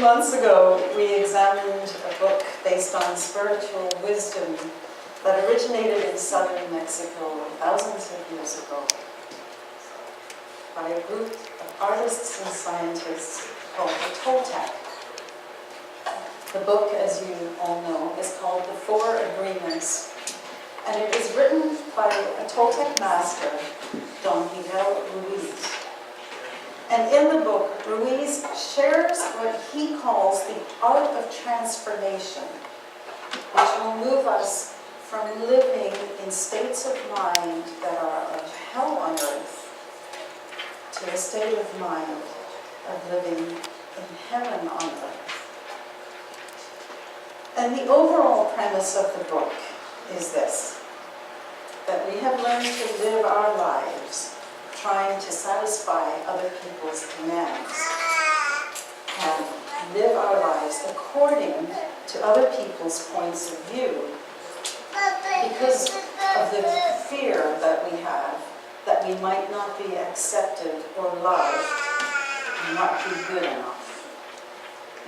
few months ago, we examined a book based on spiritual wisdom that originated in southern Mexico thousands of years ago by a group of artists and scientists called the Toltec. The book, as you all know, is called The Four Agreements, and it is written by a Toltec master, Don Miguel Ruiz. And in the book, Ruiz shares what he calls the art of transformation, which will move us from living in states of mind that are of hell on earth to a state of mind of living in heaven on earth. And the overall premise of the book is this, that we have learned to live our lives trying to satisfy other people's demands and live our lives according to other people's points of view because of the fear that we have that we might not be accepted or loved and not be good enough.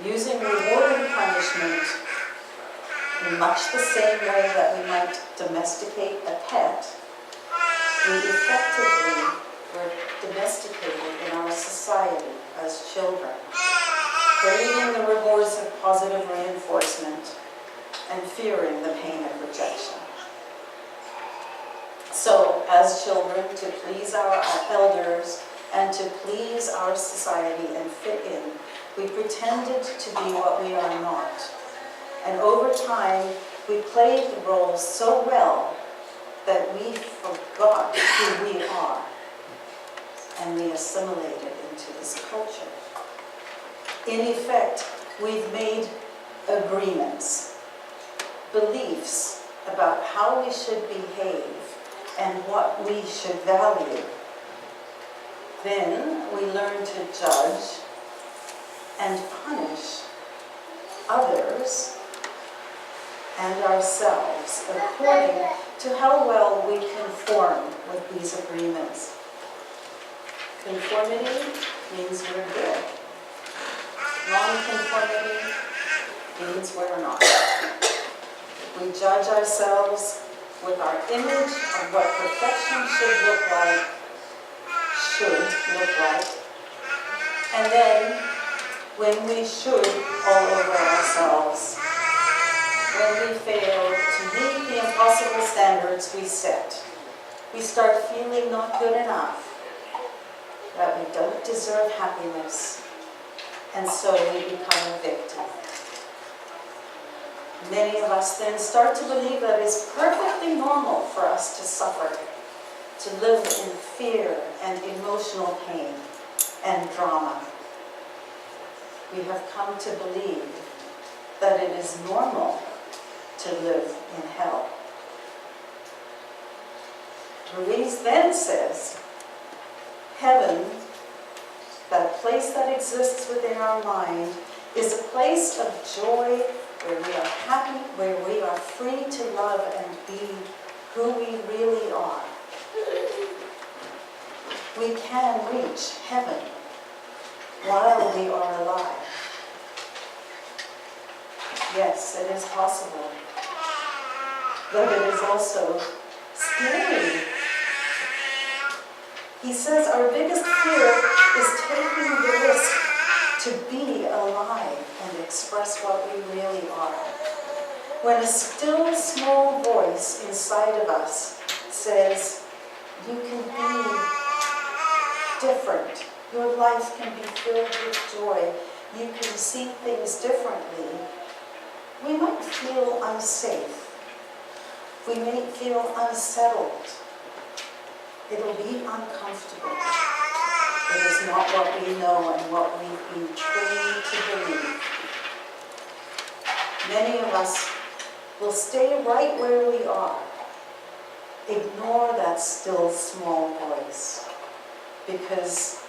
Using reward and punishment in much the same way that we might domesticate a pet, we effectively were domesticated in our society as children, craving the rewards of positive reinforcement and fearing the pain of rejection. So, as children, to please our elders and to please our society and fit in, we pretended to be what we are not. And over time, we played the role so well that we forgot who we are, and we assimilated into this culture. In effect, we've made agreements, beliefs about how we should behave and what we should value. Then we learn to judge and punish others and ourselves according to how well we conform with these agreements. Conformity means we're good. Non-conformity means we're not. We judge ourselves with our image of what perfection should look like, and then when we should all over ourselves, when we fail to meet the impossible standards we set, we start feeling not good enough, that we don't deserve happiness, and so we become a victim. Many of us then start to believe that it's perfectly normal for us to suffer, to live in fear and emotional pain and drama. We have come to believe that it is normal to live in hell. Ruiz then says, heaven, that place that exists within our mind, is a place of joy where we are happy, where we are free to love and be who we really are. We can reach heaven while we are alive. Yes, it is possible, but it is also scary. He says our biggest fear is taking the risk to be alive and express what we really are. When a still small voice inside of us says, you can be different, your life can be filled with joy, you can see things differently, we might feel unsafe. We may feel unsettled. It'll be uncomfortable. It is not what we know and what we've been trained to believe. Many of us will stay right where we are. Ignore that still small voice because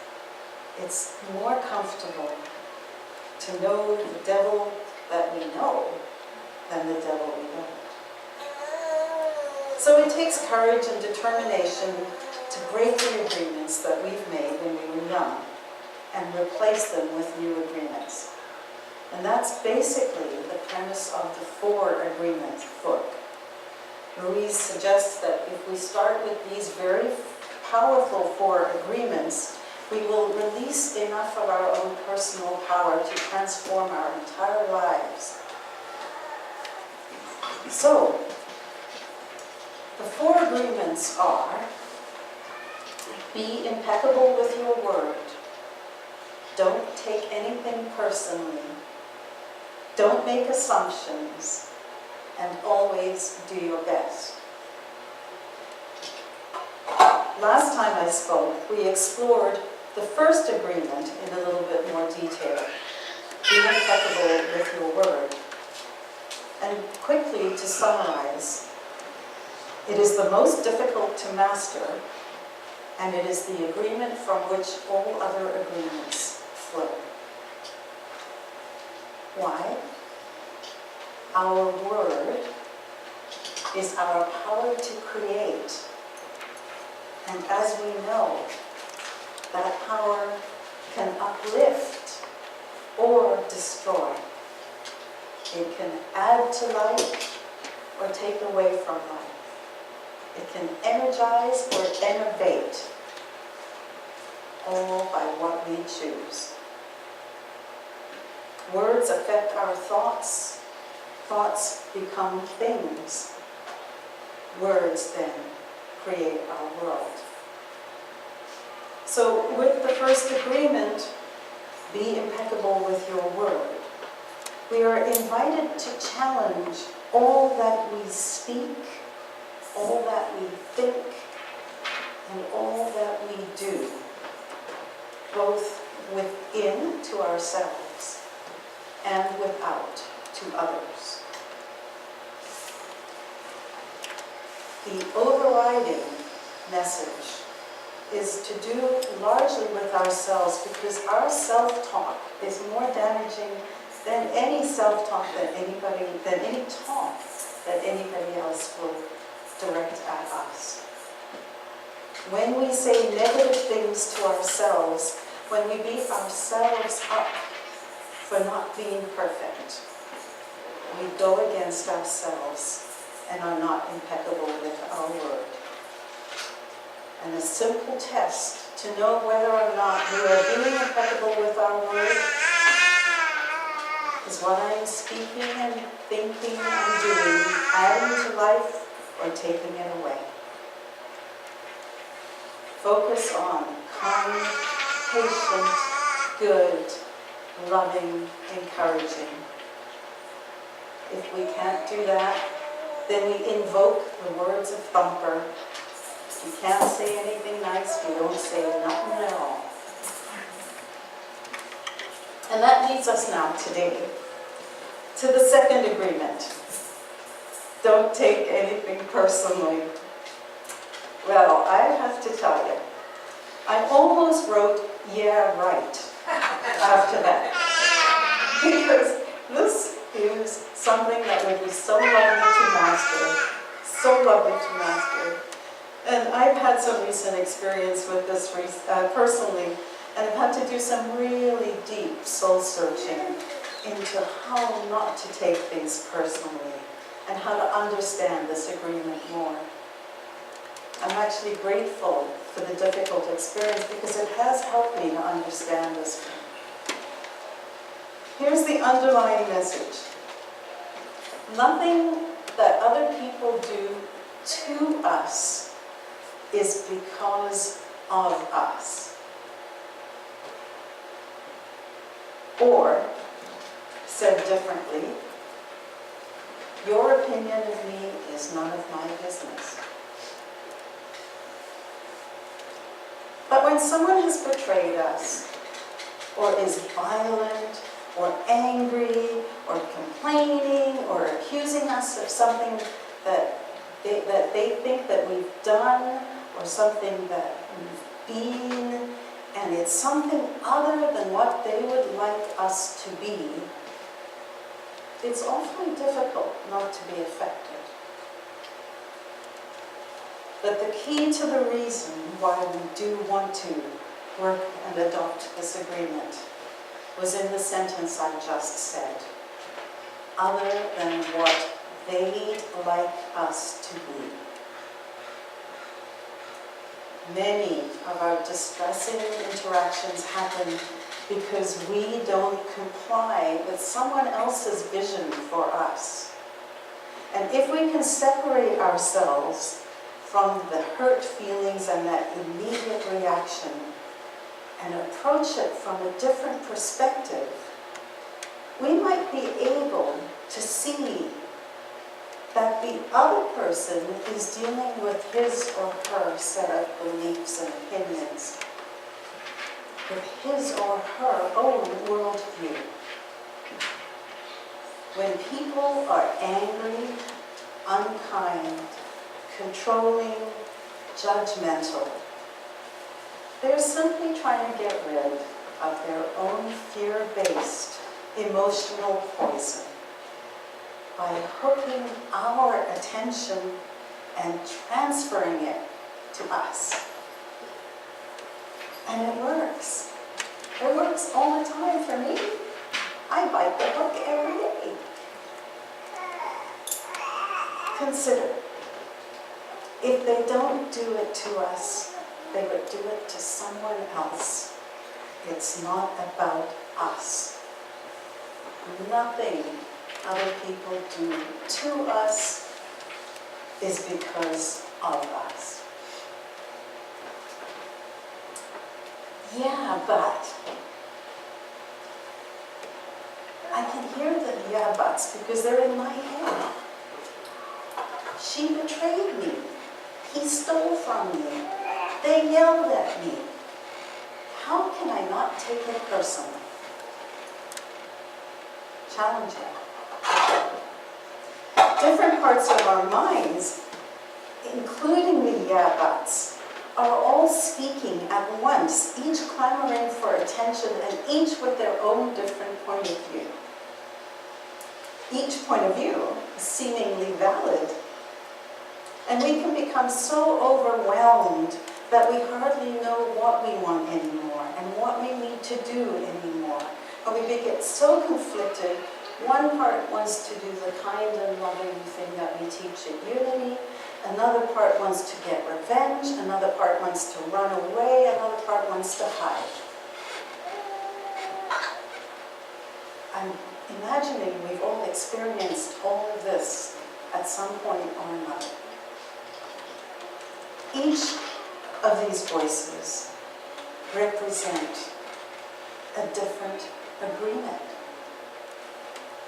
it's more comfortable to know the devil that we know than the devil we don't. So it takes courage and determination to break the agreements that we've made when we were young and replace them with new agreements. And that's basically the premise of the 4 Agreements book. Ruiz suggests that if we start with these very powerful 4 agreements, we will release enough of our own personal power to transform our entire lives. So, the 4 agreements are: be impeccable with your word. Don't take anything personally. Don't make assumptions. And always do your best. Last time I spoke, we explored the first agreement in a little bit more detail. Be impeccable with your word. And quickly to summarize, it is the most difficult to master, and it is the agreement from which all other agreements flow. Why? Our word is our power to create. And as we know, that power can uplift or destroy. It can add to life or take away from life. It can energize or enervate, all by what we choose. Words affect our thoughts. Thoughts become things. Words then create our world. So with the first agreement, be impeccable with your word, we are invited to challenge all that we speak, all that we think, and all that we do, both within to ourselves and without to others. The overriding message is to do largely with ourselves, because our self-talk is more damaging than any self-talk that any talk that anybody else will direct at us. When we say negative things to ourselves, when we beat ourselves up for not being perfect, we go against ourselves and are not impeccable with our word. And a simple test to know whether or not we are being impeccable with our word is what I am speaking and thinking and doing, adding to life or taking it away. Focus on kind, patient, good, loving, encouraging. If we can't do that, then we invoke the words of Thumper. If we can't say anything nice, we don't say nothing at all. And that leads us now today to the second agreement. Don't take anything personally. Well, I have to tell you, I almost wrote, yeah, right, after that. Because this is something that would be so lovely to master, so lovely to master. And I've had some recent experience with this personally, and I've had to do some really deep soul searching into how not to take things personally and how to understand this agreement more. I'm actually grateful for the difficult experience because it has helped me to understand this one. Here's the underlying message. Nothing that other people do to us is because of us. Or, said differently, your opinion of me is none of my business. But when someone has betrayed us, or is violent, or angry, or complaining, or accusing us of something that they think that we've done, or something that we've been, and it's something other than what they would like us to be, it's awfully difficult not to be affected. But the key to the reason why we do want to work and adopt this agreement was in the sentence I just said, other than what they'd like us to be. Many of our distressing interactions happen because we don't comply with someone else's vision for us. And if we can separate ourselves from the hurt feelings and that immediate reaction and approach it from a different perspective, we might be able to see that the other person is dealing with his or her set of beliefs and opinions, with his or her own worldview. When people are angry, unkind, controlling, judgmental, they're simply trying to get rid of their own fear-based emotional poison by hooking our attention and transferring it to us. And it works. It works all the time for me. I bite the hook every day. Consider, if they don't do it to us, they would do it to someone else. It's not about us. Nothing other people do to us is because of us. Yeah, but I can hear the yeah buts because they're in my head. She betrayed me. He stole from me. They yelled at me. How can I not take it personally? Challenging. Different parts of our minds, including the yeah buts, are all speaking at once, each clamoring for attention and each with their own different point of view. Each point of view is seemingly valid, and we can become so overwhelmed that we hardly know what we want anymore and what we need to do anymore. And we get so conflicted. One part wants to do the kind and loving thing that we teach at Unity. Another part wants to get revenge. Another part wants to run away. Another part wants to hide. I'm imagining we've all experienced all of this at some point or another. Each of these voices represent a different agreement,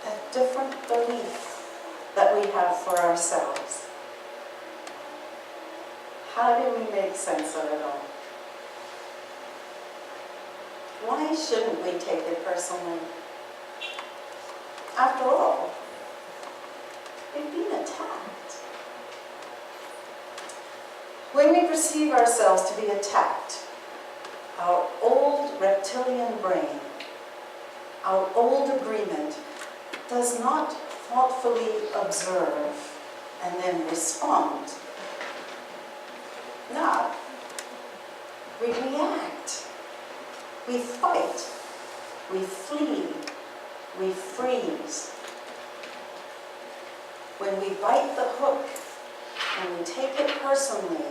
a different belief that we have for ourselves. How do we make sense of it all? Why shouldn't we take it personally? After all, we've been attacked. When we perceive ourselves to be attacked, our old reptilian brain, our old agreement, does not thoughtfully observe and then respond. No, we react, we fight, we flee, we freeze. When we bite the hook and we take it personally,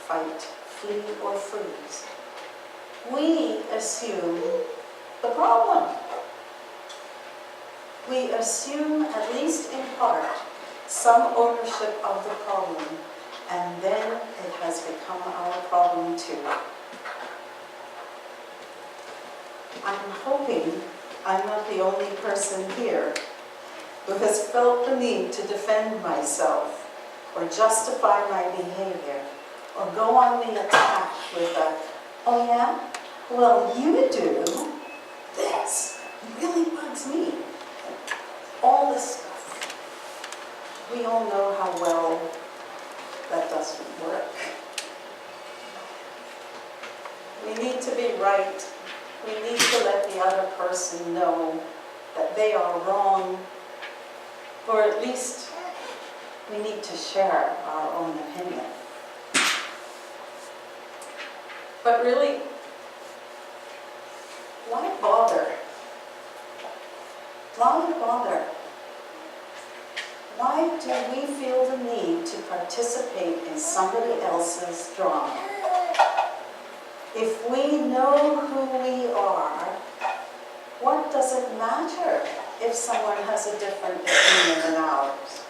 fight, flee, or freeze, we assume the problem. We assume, at least in part, some ownership of the problem, and then it has become our problem too. I'm hoping I'm not the only person here who has felt the need to defend myself or justify my behavior or go on the attack with a, oh yeah, well you do this, really bugs me. All this stuff. We all know how well that doesn't work. We need to be right. We need to let the other person know that they are wrong, or at least we need to share our own opinion. But really, why bother? Why bother? Why do we feel the need to participate in somebody else's drama? If we know who we are, what does it matter if someone has a different opinion than ours?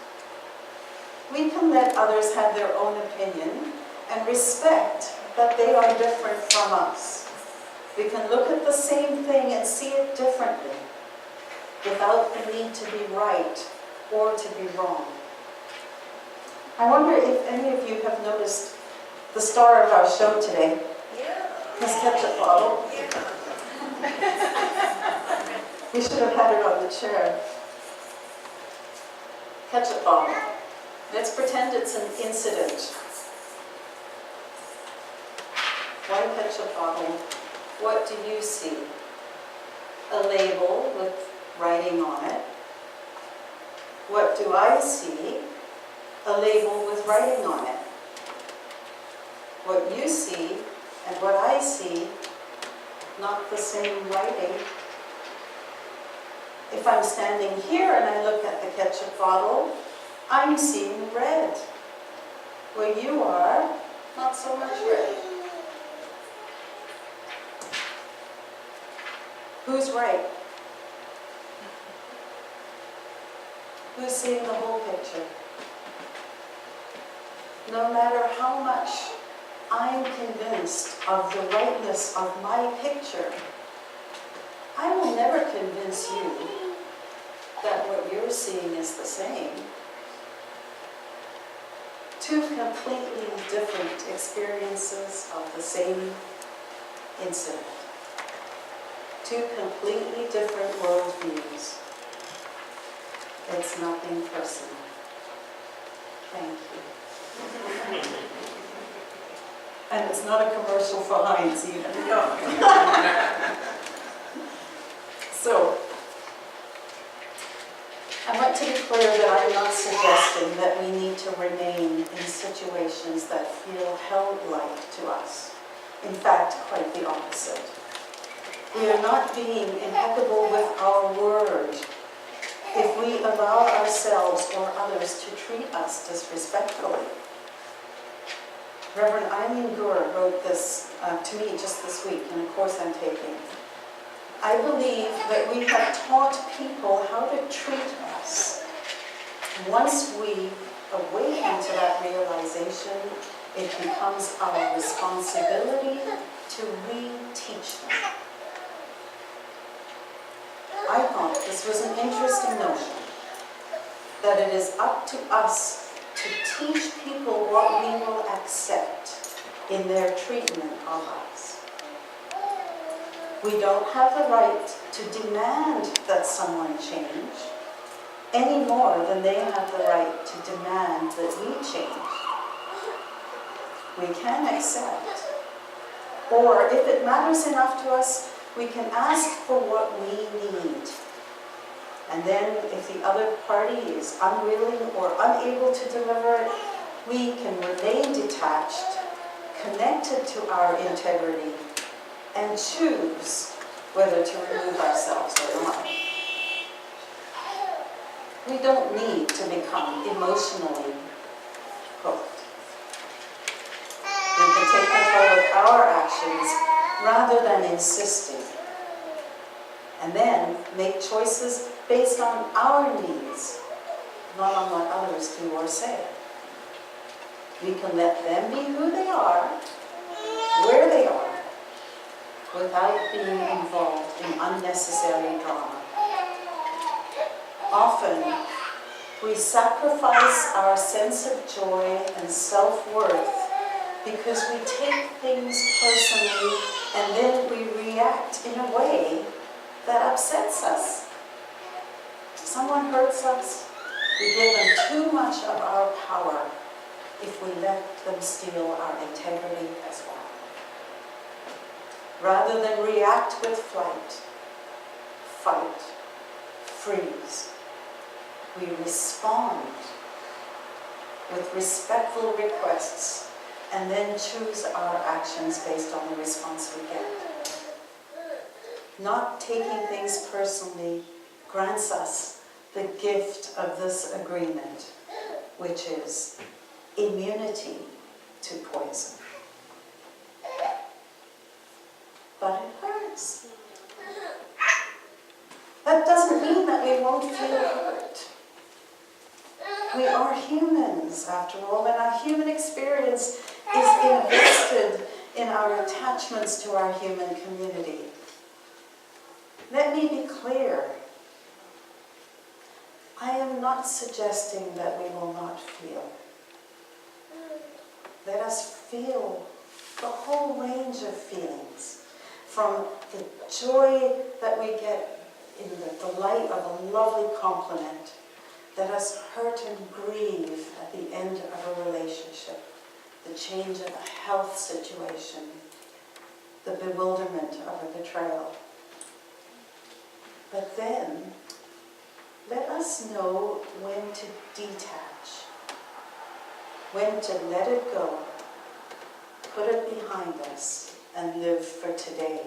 We can let others have their own opinion and respect that they are different from us. We can look at the same thing and see it differently without the need to be right or to be wrong. I wonder if any of you have noticed the star of our show today, Miss Ketchup Bottle. We should have had it on the chair. Ketchup bottle. Let's pretend it's an incident. One ketchup bottle. What do you see? A label with writing on it. What do I see? A label with writing on it. What you see and what I see, not the same writing. If I'm standing here and I look at the ketchup bottle, I'm seeing red. Where you are, not so much red. Who's right? Who's seeing the whole picture? No matter how much I'm convinced of the rightness of my picture, I will never convince you that what you're seeing is the same. Two completely different experiences of the same incident. Two completely different worldviews. It's nothing personal. Thank you. And it's not a commercial for Heinz either. So, I want to be clear that I'm not suggesting that we need to remain in situations that feel hell-like to us. In fact, quite the opposite. We are not being impeccable with our word if we allow ourselves or others to treat us disrespectfully. Reverend Eileen Gur wrote this to me just this week in a course I'm taking. I believe that we have taught people how to treat us. Once we awaken to that realization, it becomes our responsibility to reteach them. I thought this was an interesting notion, that it is up to us to teach people what we will accept in their treatment of us. We don't have the right to demand that someone change any more than they have the right to demand that we change. We can accept, or if it matters enough to us, we can ask for what we need. And then if the other party is unwilling or unable to deliver it, we can remain detached, connected to our integrity, and choose whether to remove ourselves or not. We don't need to become emotionally hooked. We can take control of our actions rather than insisting, and then make choices based on our needs, not on what others do or say. We can let them be who they are, where they are, without being involved in unnecessary drama. Often, we sacrifice our sense of joy and self-worth because we take things personally and then we react in a way that upsets us. Someone hurts us, we give them too much of our power if we let them steal our integrity as well. Rather than react with flight, fight, freeze, we respond with respectful requests and then choose our actions based on the response we get. not taking things personally grants us the gift of this agreement, which is immunity to poison. But it hurts. That doesn't mean that we won't feel hurt. We are humans, after all, and our human experience is invested in our attachments to our human community. Let me be clear. I am not suggesting that we will not feel. Let us feel the whole range of feelings, from the joy that we get in the delight of a lovely compliment. Let us hurt and grieve at the end of a relationship, the change of a health situation, the bewilderment of a betrayal. But then, let us know when to detach, when to let it go, put it behind us, and live for today.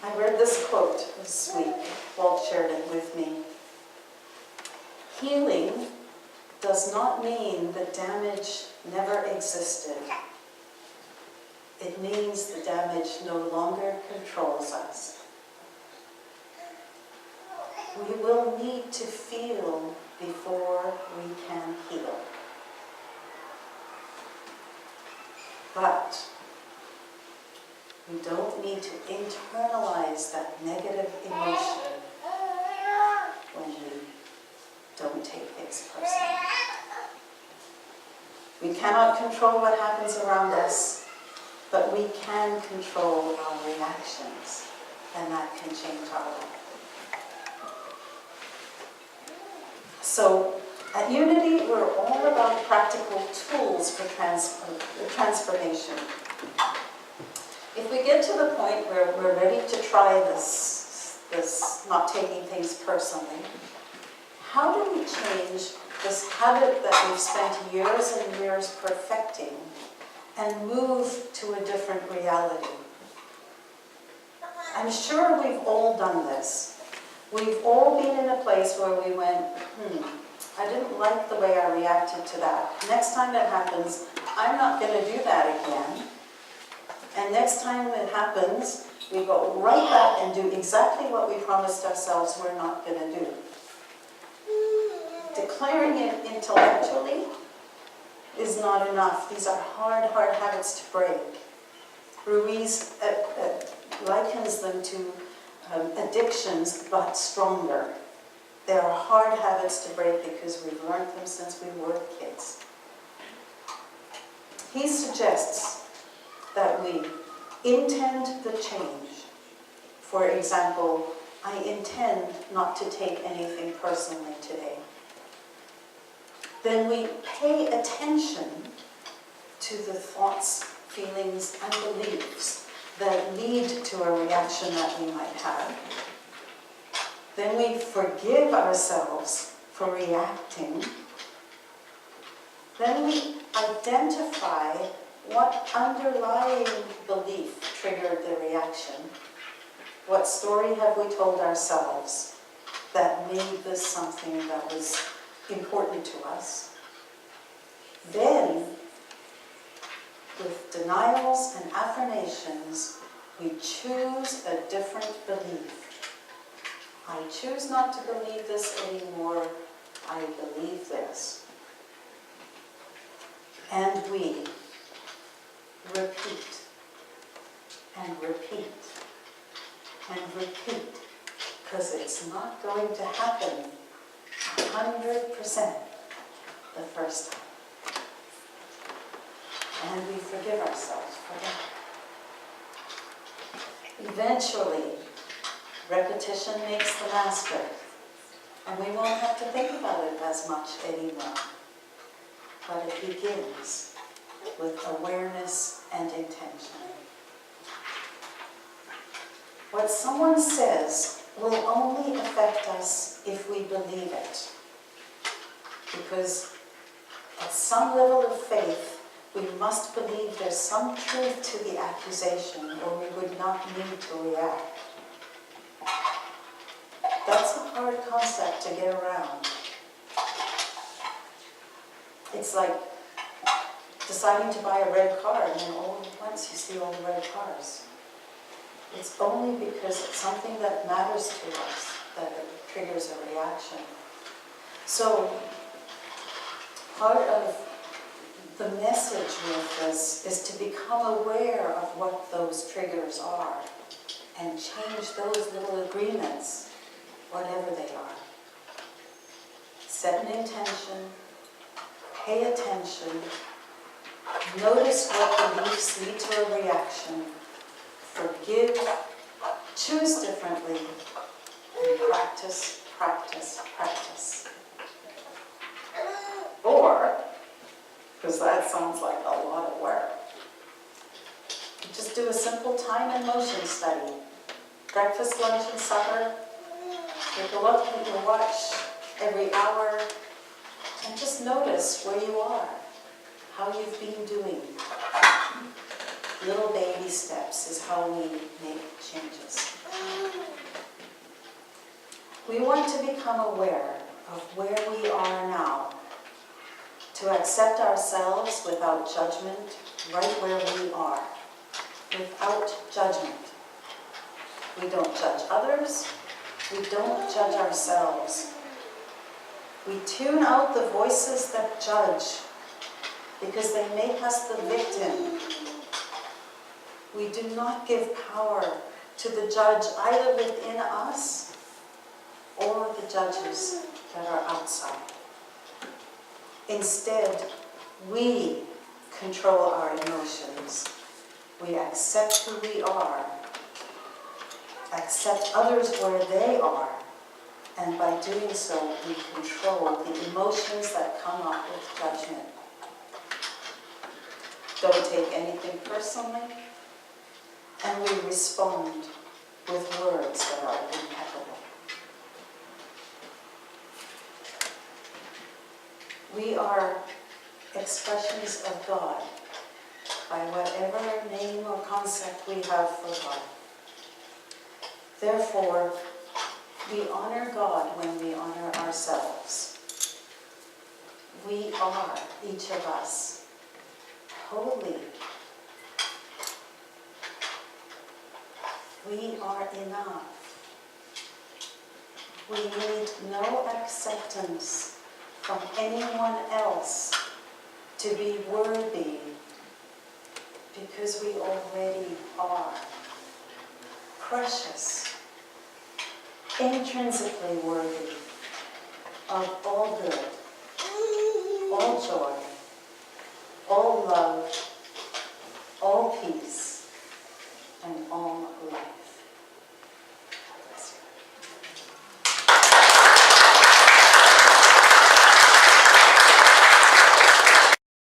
I read this quote this week. Walt shared it with me. Healing does not mean the damage never existed. It means the damage no longer controls us. We will need to feel before we can heal. But we don't need to internalize that negative emotion when we don't take things personally. We cannot control what happens around us, but we can control our reactions, and that can change our life. So, at Unity, we're all about practical tools for transformation. If we get to the point where we're ready to try this not taking things personally, how do we change this habit that we've spent years and years perfecting and move to a different reality? I'm sure we've all done this. We've all been in a place where we went, I didn't like the way I reacted to that. Next time it happens, I'm not going to do that again. And next time it happens, we go right back and do exactly what we promised ourselves we're not going to do. Declaring it intellectually is not enough. These are hard, hard habits to break. Ruiz likens them to addictions, but stronger. They are hard habits to break because we've learned them since we were kids. He suggests that we intend the change. For example, I intend not to take anything personally today. Then we pay attention to the thoughts, feelings, and beliefs that lead to a reaction that we might have. Then we forgive ourselves for reacting. Then we identify what underlying belief triggered the reaction. What story have we told ourselves that made this something that was important to us? Then, with denials and affirmations, we choose a different belief. I choose not to believe this anymore. I believe this. And we repeat and repeat and repeat, because it's not going to happen 100% the first time. And we forgive ourselves for that. Eventually, repetition makes the master, and we won't have to think about it as much anymore. But it begins with awareness and intention. What someone says will only affect us if we believe it. Because at some level of faith, We must believe there's some truth to the accusation, or we would not need to react. That's a hard concept to get around. It's like deciding to buy a red car, and then all at once you see all the red cars. It's only because it's something that matters to us that it triggers a reaction. So, part of the message with this is to become aware of what those triggers are and change those little agreements, whatever they are. Set an intention, pay attention, notice what beliefs lead to a reaction, forgive, choose differently, and practice, practice, practice. Or, because that sounds like a lot of work, just do a simple time and motion study. Breakfast, lunch, and supper. Take a look at your watch every hour and just notice where you are, how you've been doing. Little baby steps is how we make changes. We want to become aware of where we are now, to accept ourselves without judgment, right where we are, without judgment. We don't judge others, we don't judge ourselves. We tune out the voices that judge, because they make us the victim. We do not give power to the judge either within us or the judges that are outside. Instead, we control our emotions. We accept who we are, accept others where they are, and by doing so, we control the emotions that come up with judgment. Don't take anything personally, and we respond with words that are impeccable. We are expressions of God by whatever name or concept we have for God. Therefore, we honor God when we honor ourselves. We are, each of us, holy. We are enough. We need no acceptance from anyone else to be worthy, because we already are precious, intrinsically worthy of all good, all joy, all love, all peace, and all light.